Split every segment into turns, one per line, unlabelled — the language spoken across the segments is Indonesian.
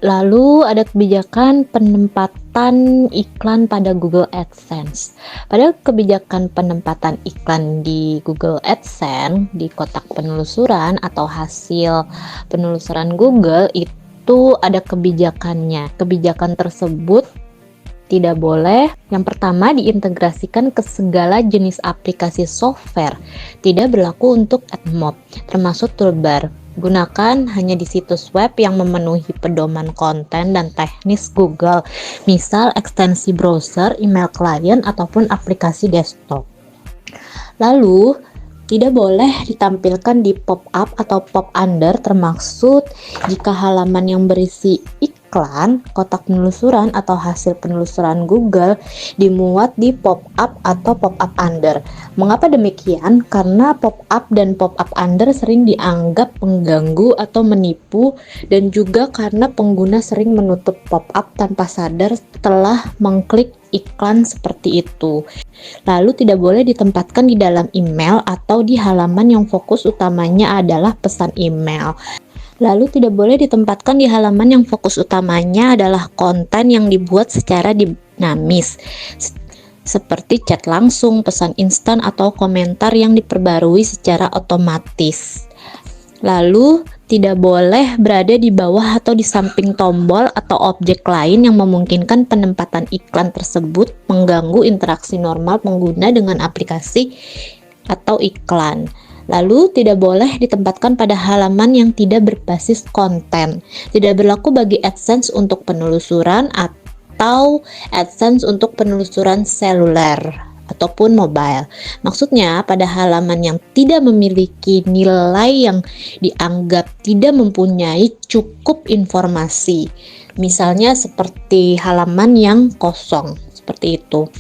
Lalu ada kebijakan penempatan iklan pada Google AdSense. Pada kebijakan penempatan iklan di Google AdSense di kotak penelusuran atau hasil penelusuran Google itu ada kebijakannya. Kebijakan tersebut tidak boleh, yang pertama, diintegrasikan ke segala jenis aplikasi software. Tidak berlaku untuk AdMob, termasuk toolbar. Gunakan hanya di situs web yang memenuhi pedoman konten dan teknis Google, misal ekstensi browser, email klien, ataupun aplikasi desktop. Lalu, tidak boleh ditampilkan di pop-up atau pop-under, termaksud jika halaman yang berisi iklan, kotak penelusuran, atau hasil penelusuran Google dimuat di pop-up atau pop-up under. Mengapa demikian? Karena pop-up dan pop-up under sering dianggap mengganggu atau menipu, dan juga karena pengguna sering menutup pop-up tanpa sadar setelah mengklik iklan seperti itu. Lalu tidak boleh ditempatkan di dalam email atau di halaman yang fokus utamanya adalah pesan email. Lalu tidak boleh ditempatkan di halaman yang fokus utamanya adalah konten yang dibuat secara dinamis, seperti chat langsung, pesan instan, atau komentar yang diperbarui secara otomatis. Lalu tidak boleh berada di bawah atau di samping tombol atau objek lain yang memungkinkan penempatan iklan tersebut mengganggu interaksi normal pengguna dengan aplikasi atau iklan. Lalu tidak boleh ditempatkan pada halaman yang tidak berbasis konten. Tidak berlaku bagi AdSense untuk penelusuran atau AdSense untuk penelusuran seluler ataupun mobile. Maksudnya pada halaman yang tidak memiliki nilai yang dianggap tidak mempunyai cukup informasi. Misalnya seperti halaman yang kosong, seperti itu.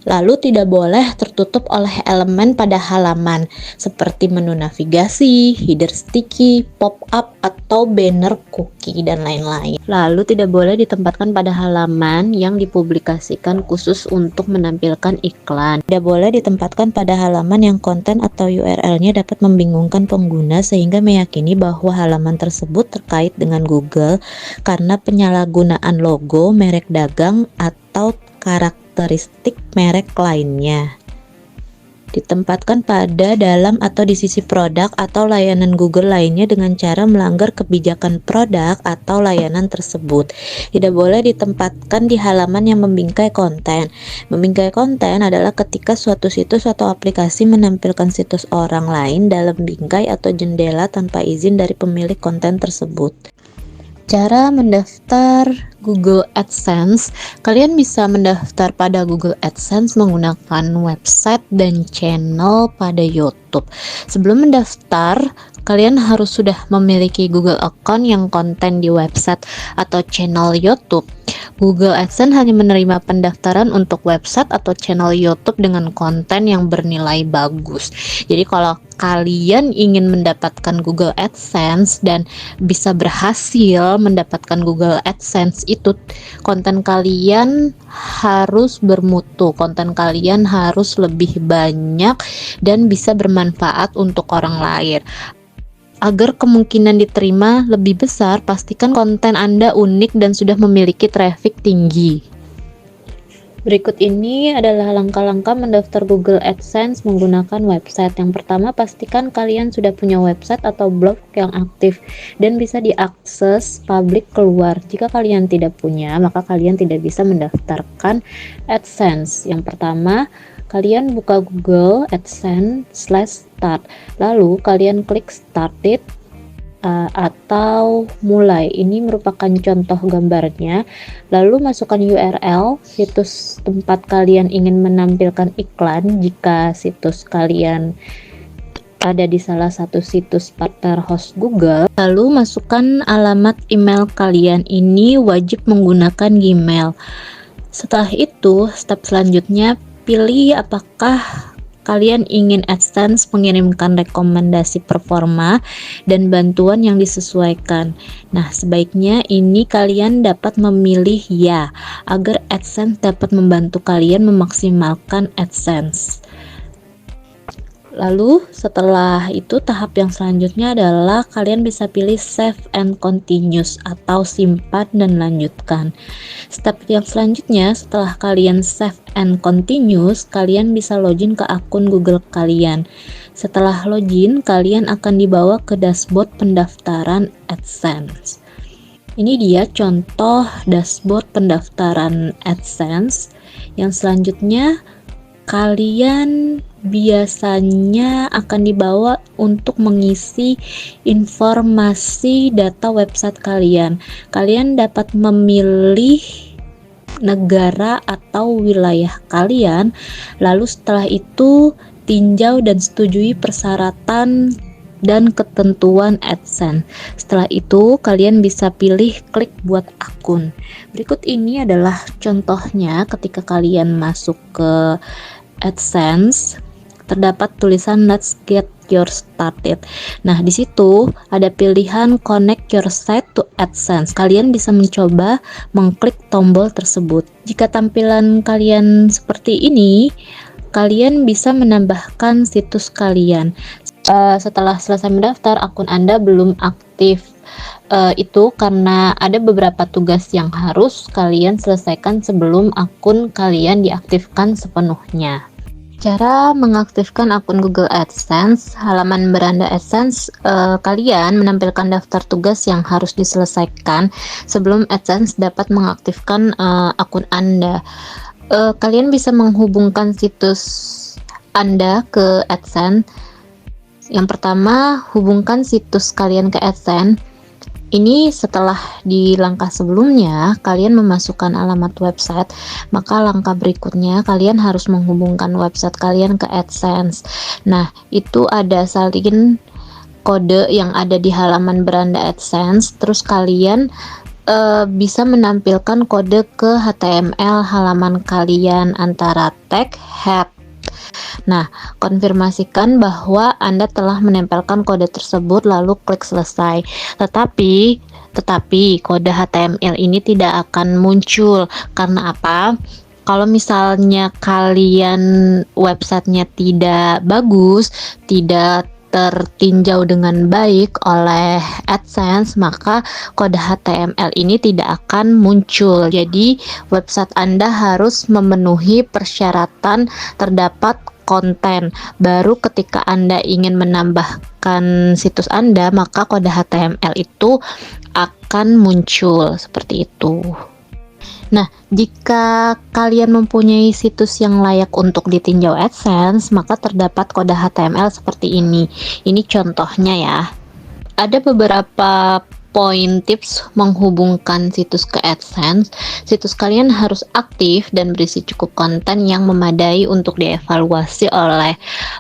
Lalu tidak boleh tertutup oleh elemen pada halaman seperti menu navigasi, header sticky, pop-up, atau banner cookie, dan lain-lain. Lalu tidak boleh ditempatkan pada halaman yang dipublikasikan khusus untuk menampilkan iklan. Tidak boleh ditempatkan pada halaman yang konten atau URL-nya dapat membingungkan pengguna sehingga meyakini bahwa halaman tersebut terkait dengan Google karena penyalahgunaan logo, merek dagang, atau karakteristik merek lainnya. Ditempatkan pada dalam atau di sisi produk atau layanan Google lainnya dengan cara melanggar kebijakan produk atau layanan tersebut. Tidak boleh ditempatkan di halaman yang membingkai konten. Membingkai konten adalah ketika suatu situs atau aplikasi menampilkan situs orang lain dalam bingkai atau jendela tanpa izin dari pemilik konten tersebut. Cara mendaftar Google AdSense. Kalian bisa mendaftar pada Google AdSense menggunakan website dan channel pada YouTube. Sebelum mendaftar, kalian harus sudah memiliki Google account yang konten di website atau channel YouTube. Google AdSense hanya menerima pendaftaran untuk website atau channel YouTube dengan konten yang bernilai bagus. Jadi kalau kalian ingin mendapatkan Google AdSense dan bisa berhasil mendapatkan Google AdSense, itu konten kalian harus bermutu, konten kalian harus lebih banyak dan bisa bermanfaat untuk orang lain. Agar kemungkinan diterima lebih besar, pastikan konten Anda unik dan sudah memiliki traffic tinggi. Berikut ini adalah langkah-langkah mendaftar Google AdSense menggunakan website. Yang pertama, pastikan kalian sudah punya website atau blog yang aktif dan bisa diakses publik keluar. Jika kalian tidak punya, maka kalian tidak bisa mendaftarkan AdSense. Yang pertama, kalian buka Google AdSense/start, lalu kalian klik start it atau mulai. Ini merupakan contoh gambarnya. Lalu masukkan URL situs tempat kalian ingin menampilkan iklan jika situs kalian ada di salah satu situs partner host Google. Lalu masukkan alamat email kalian. Ini wajib menggunakan Gmail. Setelah itu, step selanjutnya pilih apakah kalian ingin AdSense mengirimkan rekomendasi performa dan bantuan yang disesuaikan. Nah, sebaiknya ini kalian dapat memilih ya, agar AdSense dapat membantu kalian memaksimalkan AdSense. Lalu setelah itu tahap yang selanjutnya adalah kalian bisa pilih save and continuous atau simpan dan lanjutkan. Step yang selanjutnya setelah kalian save and continuous, kalian bisa login ke akun Google kalian. Setelah login, kalian akan dibawa ke dashboard pendaftaran AdSense. Ini dia contoh dashboard pendaftaran AdSense. Yang selanjutnya kalian biasanya akan dibawa untuk mengisi informasi data website kalian. Kalian dapat memilih negara atau wilayah kalian, lalu setelah itu tinjau dan setujui persyaratan dan ketentuan AdSense. Setelah itu kalian bisa pilih klik buat akun. Berikut ini adalah contohnya ketika kalian masuk ke AdSense, terdapat tulisan let's get your started. Nah, di situ ada pilihan connect your site to AdSense. Kalian bisa mencoba mengklik tombol tersebut. Jika tampilan kalian seperti ini, kalian bisa menambahkan situs kalian. Setelah selesai mendaftar, akun Anda belum aktif. Itu karena ada beberapa tugas yang harus kalian selesaikan sebelum akun kalian diaktifkan sepenuhnya. Cara mengaktifkan akun Google AdSense, halaman beranda AdSense, kalian menampilkan daftar tugas yang harus diselesaikan sebelum AdSense dapat mengaktifkan akun Anda. Kalian bisa menghubungkan situs Anda ke AdSense. Yang pertama, hubungkan situs kalian ke AdSense. Ini setelah di langkah sebelumnya kalian memasukkan alamat website, maka langkah berikutnya kalian harus menghubungkan website kalian ke AdSense. Nah, itu ada salin kode yang ada di halaman beranda AdSense, terus kalian bisa menampilkan kode ke HTML halaman kalian antara tag, head. Nah, konfirmasikan bahwa Anda telah menempelkan kode tersebut lalu klik selesai. Tetapi kode HTML ini tidak akan muncul. Karena apa? Kalau misalnya kalian websitenya tidak bagus, tidak tertinjau dengan baik oleh AdSense, maka kode HTML ini tidak akan muncul. Jadi website Anda harus memenuhi persyaratan terdapat konten. Baru ketika Anda ingin menambahkan situs Anda, maka kode HTML itu akan muncul seperti itu. Nah, jika kalian mempunyai situs yang layak untuk ditinjau AdSense, maka terdapat kode HTML seperti ini. Ini contohnya ya. Ada beberapa poin tips menghubungkan situs ke AdSense. Situs kalian harus aktif dan berisi cukup konten yang memadai untuk dievaluasi oleh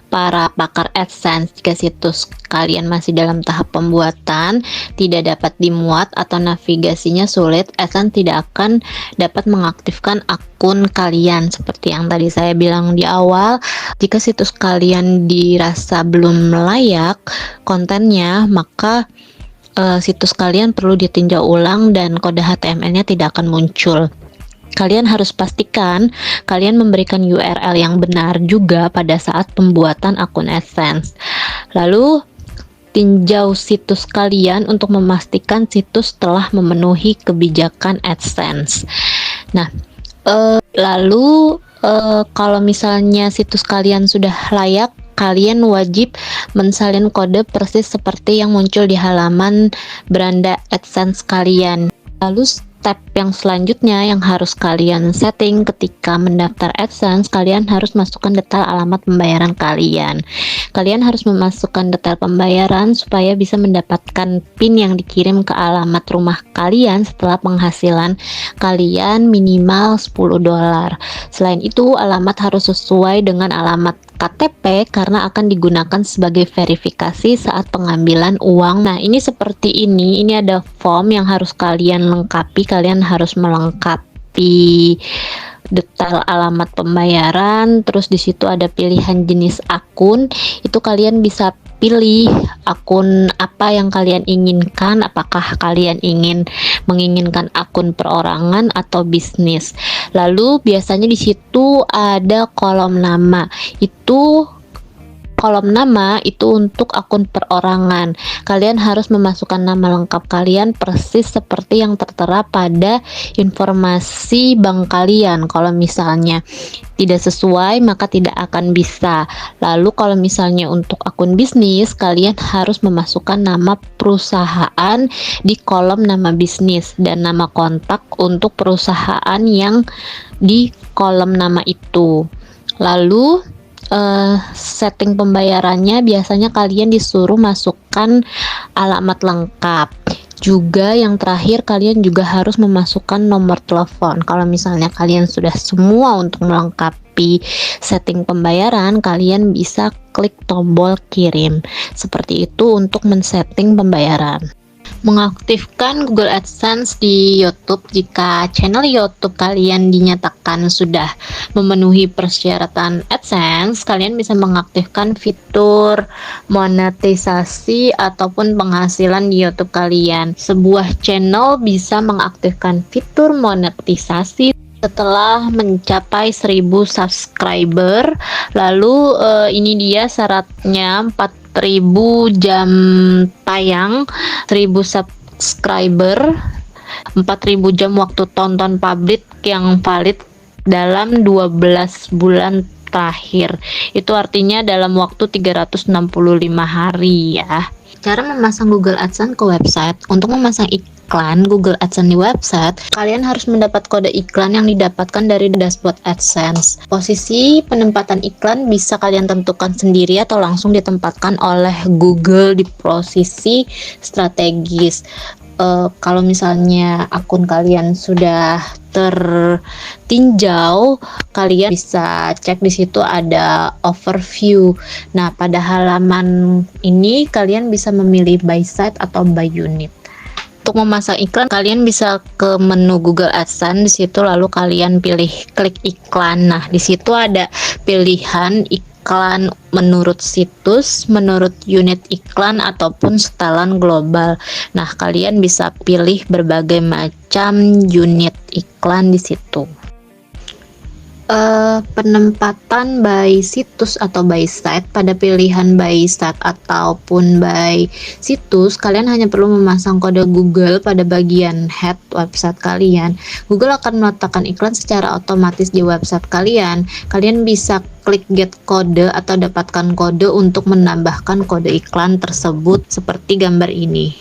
para pakar AdSense. Jika situs kalian masih dalam tahap pembuatan, tidak dapat dimuat atau navigasinya sulit, AdSense tidak akan dapat mengaktifkan akun kalian. Seperti yang tadi saya bilang di awal, jika situs kalian dirasa belum layak kontennya, maka situs kalian perlu ditinjau ulang dan kode HTML-nya tidak akan muncul. Kalian harus pastikan kalian memberikan URL yang benar juga pada saat pembuatan akun AdSense. Lalu tinjau situs kalian untuk memastikan situs telah memenuhi kebijakan AdSense. Nah, lalu kalau misalnya situs kalian sudah layak, kalian wajib mensalin kode persis seperti yang muncul di halaman beranda AdSense kalian. Lalu step yang selanjutnya yang harus kalian setting ketika mendaftar AdSense, kalian harus masukkan detail alamat pembayaran kalian. Kalian harus memasukkan detail pembayaran supaya bisa mendapatkan PIN yang dikirim ke alamat rumah kalian setelah penghasilan kalian minimal $10. Selain itu, alamat harus sesuai dengan alamat KTP karena akan digunakan sebagai verifikasi saat pengambilan uang. Nah, ini seperti ini ada form yang harus kalian lengkapi. Kalian harus melengkapi detail alamat pembayaran, terus di situ ada pilihan jenis akun. Itu kalian bisa pilih akun apa yang kalian inginkan, apakah kalian menginginkan akun perorangan atau bisnis. Lalu biasanya di situ ada kolom nama. Itu kolom nama itu untuk akun perorangan. Kalian harus memasukkan nama lengkap kalian persis seperti yang tertera pada informasi bank kalian. Kalau misalnya tidak sesuai, maka tidak akan bisa. Lalu kalau misalnya untuk akun bisnis, kalian harus memasukkan nama perusahaan di kolom nama bisnis dan nama kontak untuk perusahaan yang di kolom nama itu. Lalu setting pembayarannya biasanya kalian disuruh masukkan alamat lengkap. Juga yang terakhir, kalian juga harus memasukkan nomor telepon. Kalau misalnya kalian sudah semua untuk melengkapi setting pembayaran, kalian bisa klik tombol kirim. Seperti itu untuk men-setting pembayaran. Mengaktifkan Google AdSense di YouTube. Jika channel YouTube kalian dinyatakan sudah memenuhi persyaratan AdSense, kalian bisa mengaktifkan fitur monetisasi ataupun penghasilan di YouTube kalian. Sebuah channel bisa mengaktifkan fitur monetisasi setelah mencapai 1000 subscriber. Lalu ini dia syaratnya, 4000 jam tayang, 1000 subscriber, 4000 jam waktu tonton publik yang valid dalam 12 bulan terakhir. Itu artinya dalam waktu 365 hari ya. Cara memasang Google AdSense ke website. Untuk memasang iklan Google AdSense di website, kalian harus mendapat kode iklan yang didapatkan dari dashboard AdSense. Posisi penempatan iklan bisa kalian tentukan sendiri atau langsung ditempatkan oleh Google di posisi strategis. Kalau misalnya akun kalian sudah tertinjau, kalian bisa cek di situ ada overview. Nah, pada halaman ini kalian bisa memilih by site atau by unit. Untuk memasang iklan, kalian bisa ke menu Google AdSense. Di situ lalu kalian pilih klik iklan. Nah, di situ ada pilihan iklan menurut situs, menurut unit iklan, ataupun setelan global. Nah, kalian bisa pilih berbagai macam unit iklan di situ. Penempatan by situs atau by site. Pada pilihan by site ataupun by situs, kalian hanya perlu memasang kode Google pada bagian head website kalian. Google akan meletakkan iklan secara otomatis di website kalian. Kalian bisa klik get kode atau dapatkan kode untuk menambahkan kode iklan tersebut seperti gambar ini.